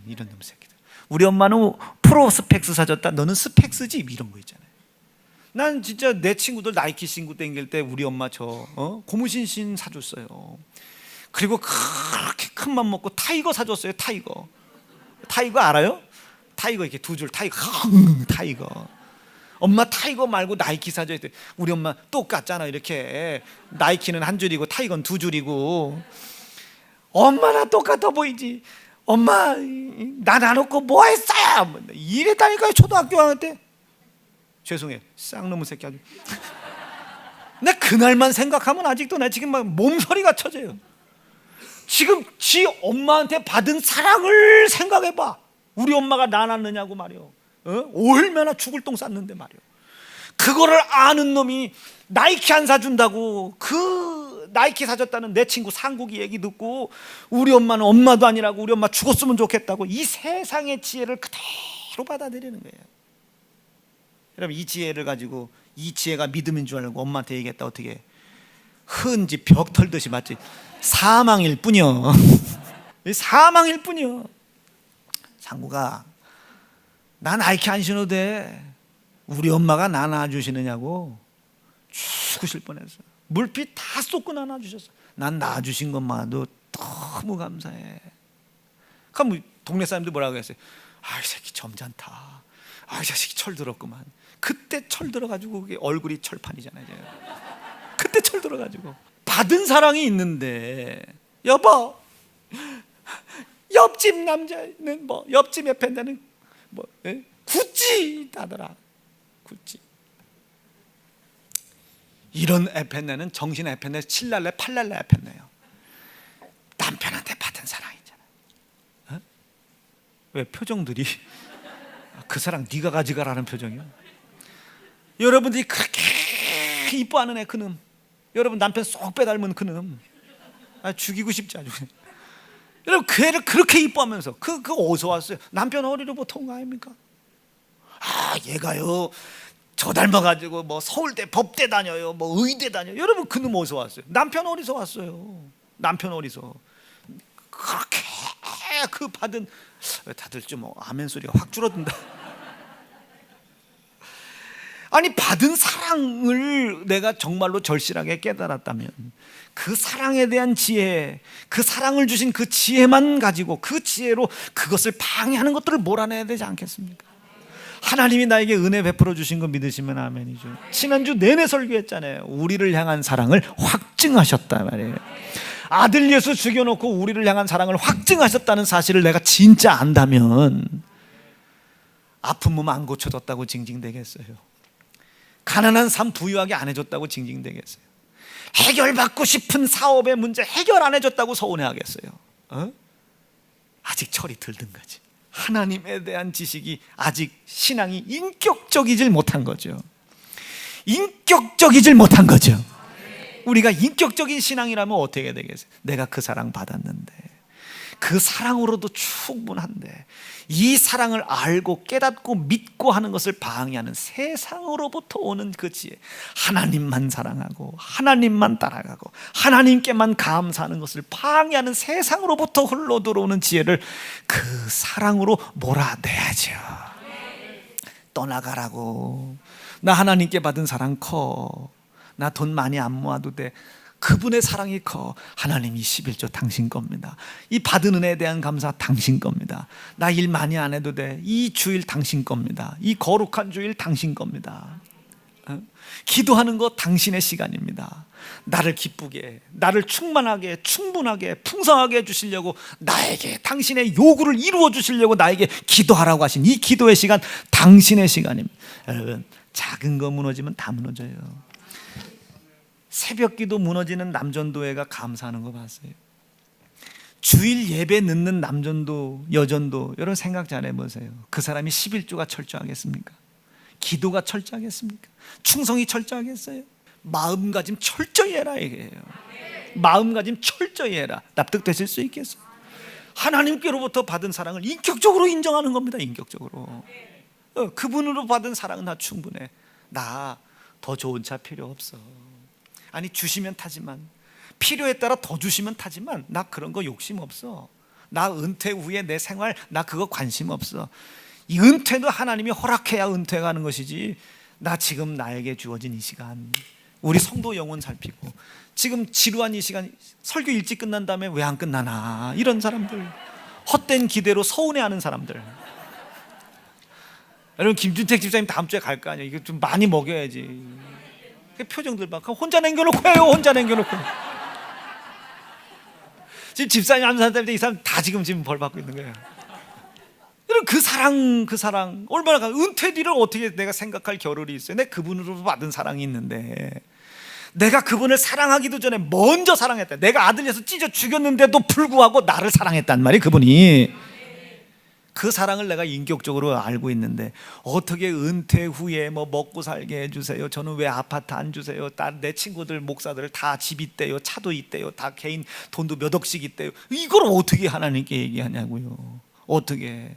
이런 놈 새끼들. 우리 엄마는 프로스펙스 사줬다. 너는 스펙스지? 이런 거 있잖아요. 난 진짜 내 친구들 나이키 신고 댕길 때 우리 엄마 고무신신 사줬어요. 그리고 그렇게 큰 맘 먹고 타이거 사줬어요. 타이거 알아요? 타이거 이렇게 두 줄 타이거. 엄마 타이거 말고 나이키 사줘야 돼. 우리 엄마 똑같잖아. 이렇게 나이키는 한 줄이고 타이거는 두 줄이고. 엄마랑 똑같아 보이지. 엄마 나 놔놓고 뭐 했어요? 이랬다니까요. 초등학교 갈 때. 죄송해요. 쌍놈의 새끼 아주. 나 그날만 생각하면 아직도 나 지금 막 몸서리가 쳐져요. 지금 지 엄마한테 받은 사랑을 생각해봐. 우리 엄마가 나 낳느냐고 말이요. 얼마나 죽을 똥 쌌는데 말이요. 그거를 아는 놈이 나이키 안 사준다고 그 나이키 사줬다는 내 친구 상국이 얘기 듣고 우리 엄마는 엄마도 아니라고 우리 엄마 죽었으면 좋겠다고 이 세상의 지혜를 그대로 받아들이는 거예요. 여러분 이 지혜를 가지고 이 지혜가 믿음인 줄 알고 엄마한테 얘기했다 어떻게 흔지 벽 털듯이 맞지? 사망일 뿐이요. 사망일 뿐이요. 상구가 나 나이키 안 신어도 돼. 우리 엄마가 나 낳아주시느냐고 죽으실 뻔했어. 물빛 다 쏟고 나 낳아주셨어. 난 낳아주신 것만도 너무 감사해. 그럼 동네 사람들 뭐라고 했어요? 아, 이 새끼 점잖다. 아, 이 자식이 철 들었구만. 그때 철 들어가지고 얼굴이 철판이잖아요. 그때 철 들어가지고 받은 사랑이 있는데 여보 옆집 남자는 뭐 옆집 에펜다는 뭐 구찌 다더라. 구찌. 이런 에펜네는 정신 에펜네 7날래 8날래 에펜네요. 남편한테 받은 사랑이잖아. 어? 왜 표정들이 그 사랑 네가 가져가라는 표정이야. 여러분들이 그렇게 이뻐하는 애 그놈, 여러분 남편 쏙 빼닮은 그놈, 죽이고 싶지 아주. 여러분 그 애를 그렇게 이뻐하면서 그 어디서 왔어요? 남편 허리로부터 온 거 아닙니까? 아 얘가요 저 닮아가지고 뭐 서울대 법대 다녀요, 뭐 의대 다녀요. 여러분 그놈 어디서 왔어요? 남편 어디서 왔어요? 남편 어디서 그렇게 그 받은, 다들 좀 아멘 소리가 확 줄어든다. 아니 받은 사랑을 내가 정말로 절실하게 깨달았다면 그 사랑에 대한 지혜, 그 사랑을 주신 그 지혜만 가지고 그 지혜로 그것을 방해하는 것들을 몰아내야 되지 않겠습니까? 하나님이 나에게 은혜 베풀어 주신 거 믿으시면 아멘이죠. 지난주 내내 설교했잖아요. 우리를 향한 사랑을 확증하셨다 말이에요. 아들 예수 죽여놓고 우리를 향한 사랑을 확증하셨다는 사실을 내가 진짜 안다면 아픈 몸 안 고쳐줬다고 징징대겠어요? 가난한 삶 부유하게 안 해줬다고 징징대겠어요? 해결받고 싶은 사업의 문제 해결 안 해줬다고 서운해하겠어요? 아직 철이 들든 거지. 하나님에 대한 지식이 아직 신앙이 인격적이질 못한 거죠. 인격적이질 못한 거죠. 우리가 인격적인 신앙이라면 어떻게 되겠어요? 내가 그 사랑 받았는데 그 사랑으로도 충분한데 이 사랑을 알고 깨닫고 믿고 하는 것을 방해하는 세상으로부터 오는 그 지혜, 하나님만 사랑하고 하나님만 따라가고 하나님께만 감사하는 것을 방해하는 세상으로부터 흘러 들어오는 지혜를 그 사랑으로 몰아내야죠. 떠나가라고. 나 하나님께 받은 사랑 커. 나 돈 많이 안 모아도 돼. 그분의 사랑이 커. 하나님이 11조 당신 겁니다. 이 받은 은혜에 대한 감사 당신 겁니다. 나 일 많이 안 해도 돼. 이 주일 당신 겁니다. 이 거룩한 주일 당신 겁니다. 기도하는 거 당신의 시간입니다. 나를 기쁘게, 나를 충만하게, 충분하게, 풍성하게 해주시려고 나에게 당신의 요구를 이루어 주시려고 나에게 기도하라고 하신 이 기도의 시간 당신의 시간입니다. 여러분 작은 거 무너지면 다 무너져요. 새벽기도 무너지는 남전도회가 감사하는 거 봤어요? 주일 예배 늦는 남전도, 여전도 여러분 생각 잘 해보세요. 그 사람이 11조가 철저하겠습니까? 기도가 철저하겠습니까? 충성이 철저하겠어요? 마음가짐 철저히 해라 이게요. 마음가짐 철저히 해라. 납득되실 수 있겠어요? 하나님께로부터 받은 사랑을 인격적으로 인정하는 겁니다. 인격적으로. 그분으로 받은 사랑은 나 충분해. 나 더 좋은 차 필요 없어. 아니 주시면 타지만, 필요에 따라 더 주시면 타지만 나 그런 거 욕심 없어. 나 은퇴 후에 내 생활 나 그거 관심 없어. 이 은퇴도 하나님이 허락해야 은퇴가 하는 것이지. 나 지금 나에게 주어진 이 시간 우리 성도 영혼 살피고 지금 지루한 이 시간 설교 일찍 끝난 다음에 왜 안 끝나나 이런 사람들, 헛된 기대로 서운해하는 사람들. 여러분 김준택 집사님 다음 주에 갈 거 아니에요. 이거 좀 많이 먹여야지. 표정들 봐. 혼자 남겨놓고 해요. 혼자 남겨놓고. 지금 집사님 한 사람 때문에 이 사람 다 지금 벌 받고 있는 거예요. 여러분 그 사랑 얼마나 은퇴 뒤를 어떻게 내가 생각할 겨를이 있어요? 내 그분으로 받은 사랑이 있는데 내가 그분을 사랑하기도 전에 먼저 사랑했다. 내가 아들에서 찢어 죽였는데도 불구하고 나를 사랑했단 말이에요. 그분이 그 사랑을 내가 인격적으로 알고 있는데 어떻게 은퇴 후에 뭐 먹고 살게 해주세요, 저는 왜 아파트 안 주세요, 내 친구들 목사들 다 집 있대요, 차도 있대요, 다 개인 돈도 몇 억씩 있대요. 이걸 어떻게 하나님께 얘기하냐고요. 어떻게.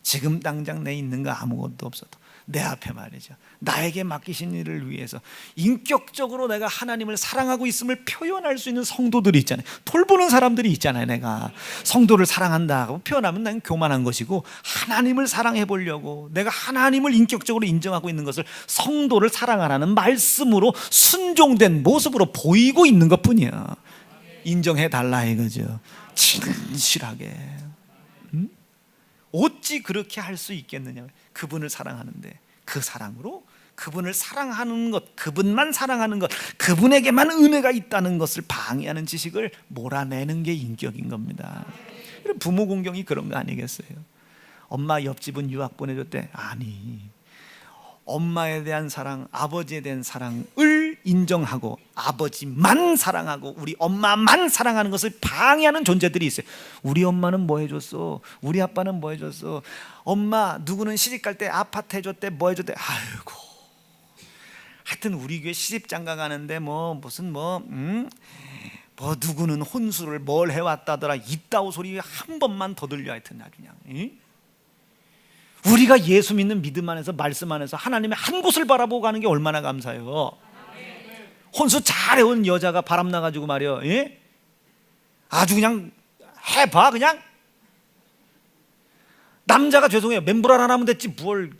지금 당장 내 있는 거 아무것도 없어도 내 앞에 말이죠, 나에게 맡기신 일을 위해서 인격적으로 내가 하나님을 사랑하고 있음을 표현할 수 있는 성도들이 있잖아요. 돌보는 사람들이 있잖아요. 내가 성도를 사랑한다고 표현하면 난 교만한 것이고, 하나님을 사랑해 보려고 내가 하나님을 인격적으로 인정하고 있는 것을 성도를 사랑하라는 말씀으로 순종된 모습으로 보이고 있는 것뿐이야. 인정해 달라 이거죠. 진실하게. 어찌 그렇게 할 수 있겠느냐. 그분을 사랑하는데 그 사랑으로 그분을 사랑하는 것, 그분만 사랑하는 것, 그분에게만 은혜가 있다는 것을 방해하는 지식을 몰아내는 게 인격인 겁니다. 부모 공경이 그런 거 아니겠어요? 엄마 옆집은 유학 보내줬대. 아니, 엄마에 대한 사랑, 아버지에 대한 사랑을 인정하고 아버지만 사랑하고 우리 엄마만 사랑하는 것을 방해하는 존재들이 있어요. 우리 엄마는 뭐 해줬어? 우리 아빠는 뭐 해줬어? 엄마 누구는 시집갈 때 아파트 해줬대, 뭐 해줬대. 아이고, 하여튼 우리 교회 시집장가 가는데 뭐 무슨 뭐 누구는 혼수를 뭘 해왔다더라, 이따오 소리 한 번만 더 들려. 하여튼 아주 그냥 우리가 예수 믿는 믿음 안에서, 말씀 안에서 하나님의 한 곳을 바라보고 가는 게 얼마나 감사해요. 혼수 잘해온 여자가 바람 나가지고 말이요, 아주 그냥 해봐. 그냥 남자가 죄송해요, 멘불 하나 하면 됐지 뭘.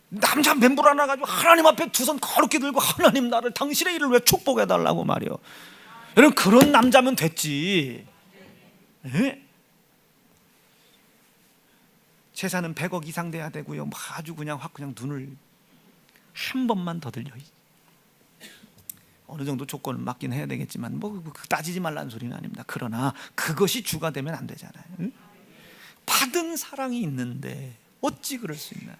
남자 멘불 하나 가지고 하나님 앞에 두 손 거룩히 들고 하나님 나를 당신의 일을 왜 축복해달라고 말이요. 여러분 그런 남자면 됐지. 재산은 100억 이상 돼야 되고요. 뭐 아주 그냥 확 그냥 눈을 한 번만 더 들려. 어느 정도 조건을 맞긴 해야 되겠지만 뭐 따지지 말라는 소리는 아닙니다. 그러나 그것이 주가 되면 안 되잖아요. 받은 사랑이 있는데 어찌 그럴 수 있나.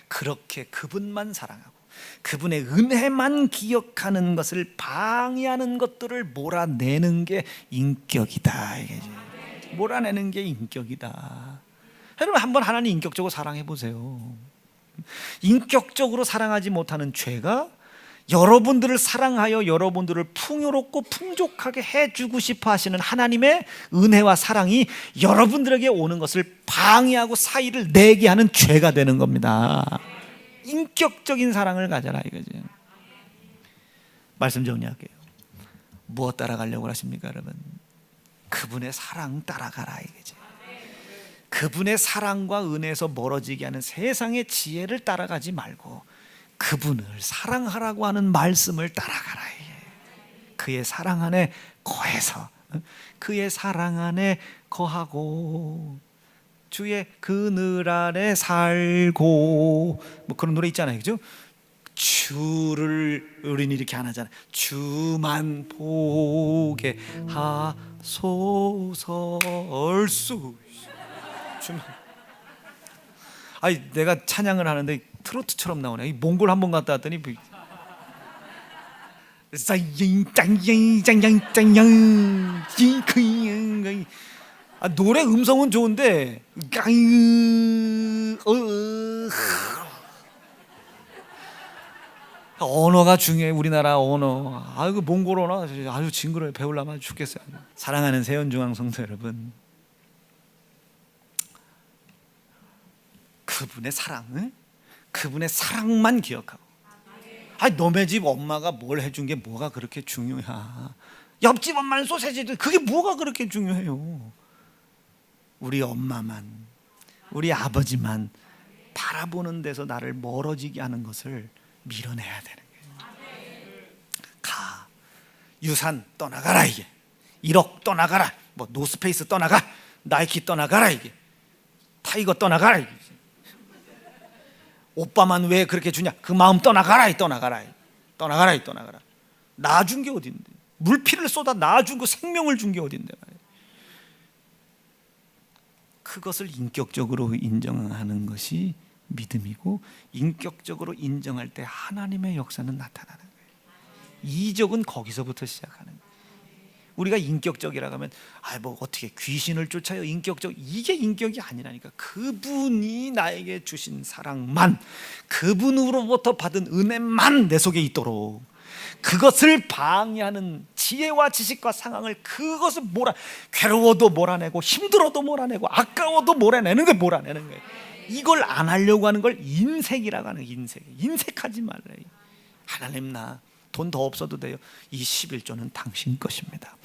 그렇게 그분만 사랑하고 그분의 은혜만 기억하는 것을 방해하는 것들을 몰아내는 게 인격이다. 이게 몰아내는 게 인격이다. 여러분 한번 하나님 인격적으로 사랑해 보세요. 인격적으로 사랑하지 못하는 죄가 여러분들을 사랑하여 여러분들을 풍요롭고 풍족하게 해주고 싶어 하시는 하나님의 은혜와 사랑이 여러분들에게 오는 것을 방해하고 사이를 내게 하는 죄가 되는 겁니다. 인격적인 사랑을 가져라 이거죠. 말씀 정리할게요. 무엇 따라가려고 하십니까 여러분? 그분의 사랑 따라가라 이거죠. 그분의 사랑과 은혜에서 멀어지게 하는 세상의 지혜를 따라가지 말고 그분을 사랑하라고 하는 말씀을 따라가라. 그의 사랑 안에 거해서 그의 사랑 안에 거하고 주의 그늘 아래 살고, 뭐 그런 노래 있잖아요, 그죠? 주를 우리는 이렇게 안 하잖아요. 주만 보게 하소서. 얼쑤 주만. 아니 내가 찬양을 하는데 트로트처럼 나오네. 이 몽골 한번 갔다 왔더니 노래 음성은 좋은데 언어가 중요해. 우리나라 언어. 아이고 몽골 언어 아주 징그러워. 배우려면 죽겠어요. 사랑하는 세연중앙 성도 여러분, 그분의 사랑, 그분의 사랑만 기억하고. 아니 너네 집 엄마가 뭘 해준 게 뭐가 그렇게 중요해? 옆집 엄마는 소세지도 그게 뭐가 그렇게 중요해요? 우리 엄마만, 우리 아버지만 바라보는 데서 나를 멀어지게 하는 것을 밀어내야 되는 거예요. 가, 유산 떠나가라 이게, 1억 떠나가라, 뭐 노스페이스 떠나가, 나이키 떠나가라 이게, 타이거 떠나가라 이게. 오빠만 왜 그렇게 주냐? 그 마음 떠나가라. 떠나가라. 낳아준 게 어딘데? 물피를 쏟아 낳아준 거, 생명을 준 게 어딘데 말이야. 그것을 인격적으로 인정하는 것이 믿음이고, 인격적으로 인정할 때 하나님의 역사는 나타나는 거예요. 이적은 거기서부터 시작하는 거예요. 우리가 인격적이라고 하면 뭐 어떻게 귀신을 쫓아요? 인격적, 이게 인격이 아니라니까. 그분이 나에게 주신 사랑만, 그분으로부터 받은 은혜만 내 속에 있도록, 그것을 방해하는 지혜와 지식과 상황을, 그것을 괴로워도 몰아내고 힘들어도 몰아내고 아까워도 몰아내는 게 몰아내는 거예요. 이걸 안 하려고 하는 걸 인색이라고 하는 거예요. 인색하지 말래요. 하나님, 나 돈 더 없어도 돼요. 이 11조는 당신 것입니다.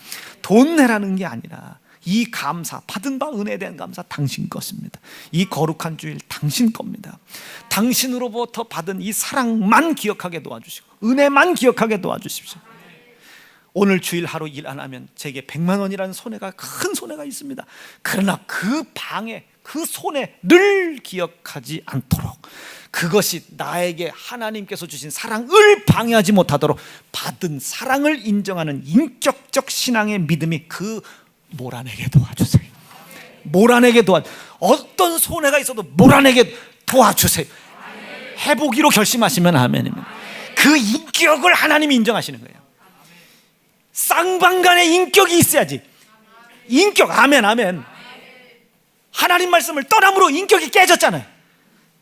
돈 내라는 게 아니라 이 감사, 받은 바 은혜에 대한 감사 당신 것입니다. 이 거룩한 주일 당신 겁니다. 당신으로부터 받은 이 사랑만 기억하게 도와주시고 은혜만 기억하게 도와주십시오. 오늘 주일 하루 일 안 하면 제게 100만 원이라는 손해가, 큰 손해가 있습니다. 그러나 그 방해, 그 손해를 기억하지 않도록, 그것이 나에게 하나님께서 주신 사랑을 방해하지 못하도록 받은 사랑을 인정하는 인격적 신앙의 믿음이 그 몰아내게 도와주세요. 몰아내게 어떤 손해가 있어도 몰아내게 도와주세요. 해보기로 결심하시면 아멘입니다. 그 인격을 하나님이 인정하시는 거예요. 쌍방간의 인격이 있어야지. 인격, 아멘. 하나님 말씀을 떠남으로 인격이 깨졌잖아요.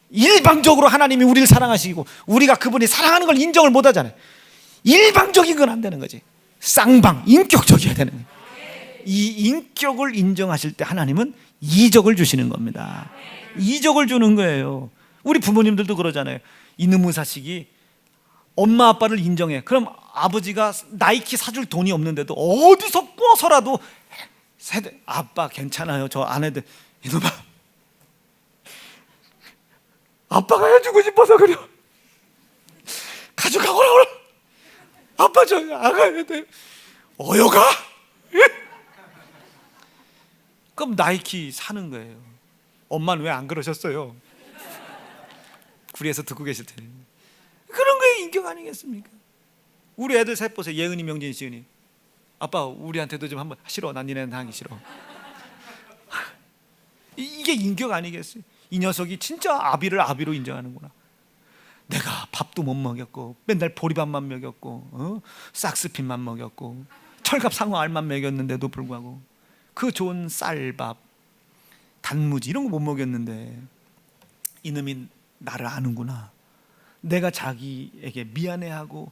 일방적으로 하나님이 우리를 사랑하시고 우리가 그분이 사랑하는 걸 인정을 못 하잖아요. 일방적인 건 안 되는 거지. 쌍방, 인격적이어야 되는 거예요. 이 인격을 인정하실 때 하나님은 이적을 주시는 겁니다. 이적을 주는 거예요. 우리 부모님들도 그러잖아요. 이놈의 자식이 엄마 아빠를 인정해. 그럼 아버지가 나이키 사줄 돈이 없는데도 어디서 꿔서라도 아빠 괜찮아요, 저 아내들, 이놈아 아빠가 해주고 싶어서 그래. 가져가거라. 아빠 저 아가야 돼. 어여가? 그럼 나이키 사는 거예요. 엄마는 왜 안 그러셨어요? 구리에서 듣고 계실 테니. 그런 거에 인격 아니겠습니까? 우리 애들 셋 보세요. 예은이, 명진이, 지은이. 아빠 우리한테도 좀 한번 싫어. 난 니네는 하기 싫어. 이게 인격 아니겠어요? 이 녀석이 진짜 아비를 아비로 인정하는구나. 내가 밥도 못 먹였고 맨날 보리밥만 먹였고 싹스핀만 먹였고 철갑 상어 알만 먹였는데도 불구하고 그 좋은 쌀밥, 단무지 이런 거 못 먹였는데 이놈이 나를 아는구나. 내가 자기에게 미안해하고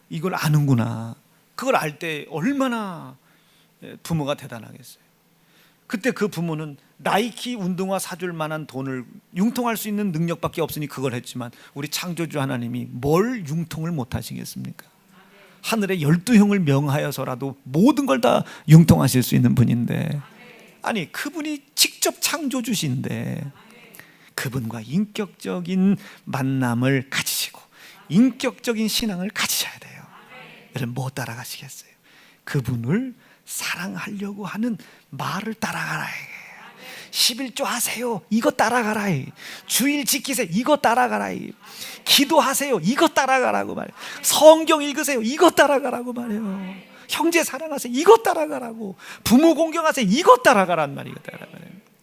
이걸 아는구나. 그걸 알 때 얼마나 부모가 대단하겠어요. 그때 그 부모는 나이키 운동화 사줄 만한 돈을 융통할 수 있는 능력밖에 없으니 그걸 했지만 우리 창조주 하나님이 뭘 융통을 못 하시겠습니까? 하늘의 12형을 명하여서라도 모든 걸 다 융통하실 수 있는 분인데, 아니 그분이 직접 창조주신데 그분과 인격적인 만남을 가지시고 인격적인 신앙을 가지셔야 돼요. 여러분 뭐 따라가시겠어요? 그분을 사랑하려고 하는 말을 따라가라. 11조 하세요. 이거 따라가라. 주일 지키세요. 이거 따라가라. 기도하세요. 이거 따라가라고 말해요. 성경 읽으세요. 이거 따라가라고 말해요. 형제 사랑하세요. 이거 따라가라고. 부모 공경하세요. 이거 따라가란 말이에요.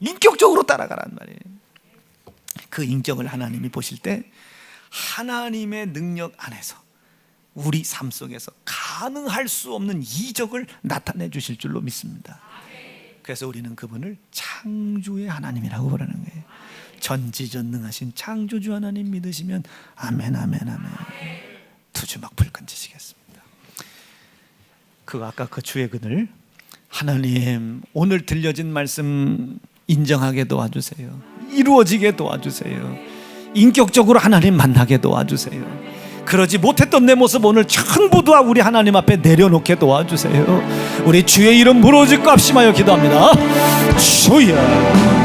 인격적으로 따라가란 말이에요. 그 인격을 하나님이 보실 때 하나님의 능력 안에서 우리 삶 속에서 가능할 수 없는 이적을 나타내 주실 줄로 믿습니다. 그래서 우리는 그분을 창조의 하나님이라고 부르는 거예요. 전지전능하신 창조주 하나님 믿으시면 아멘, 아멘, 아멘. 두 주먹 불 던지시겠습니다. 아까 그 주의 그늘, 하나님 오늘 들려진 말씀 인정하게 도와주세요. 이루어지게 도와주세요. 인격적으로 하나님 만나게 도와주세요. 그러지 못했던 내 모습 오늘 전부 다 우리 하나님 앞에 내려놓게 도와주세요. 우리 주의 이름 부르짖고 합심하여 기도합니다. 주여